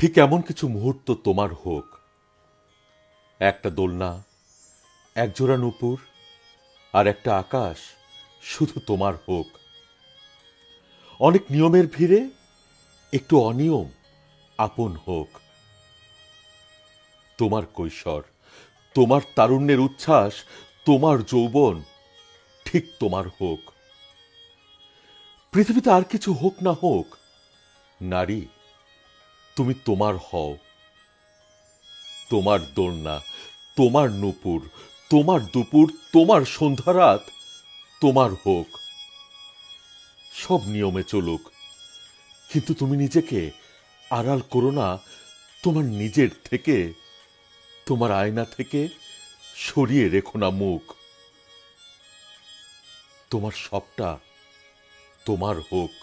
ঠিক এমন কিছু মুহূর্ত তোমার হোক, একটা দোলনা, একজোড়া নূপুর আর একটা আকাশ শুধু তোমার হোক। অনেক নিয়মের ভিড়ে একটু অনিয়ম আপন হোক। তোমার কৈশোর, তোমার তারুণ্যের উচ্ছ্বাস, তোমার যৌবন ঠিক তোমার হোক। পৃথিবীতে আর কিছু হোক না হোক, নারী তুমি তোমার হও। তোমার দোলনা, তোমার নূপুর, তোমার দুপুর, তোমার সন্ধ্যারাত তোমার হোক। সব নিয়মে চলুক, কিন্তু তুমি নিজেকে আড়াল করো না তোমার নিজের থেকে। তোমার আয়না থেকে সরিয়ে রেখো না মুখ। তোমার সবটা তোমার হোক।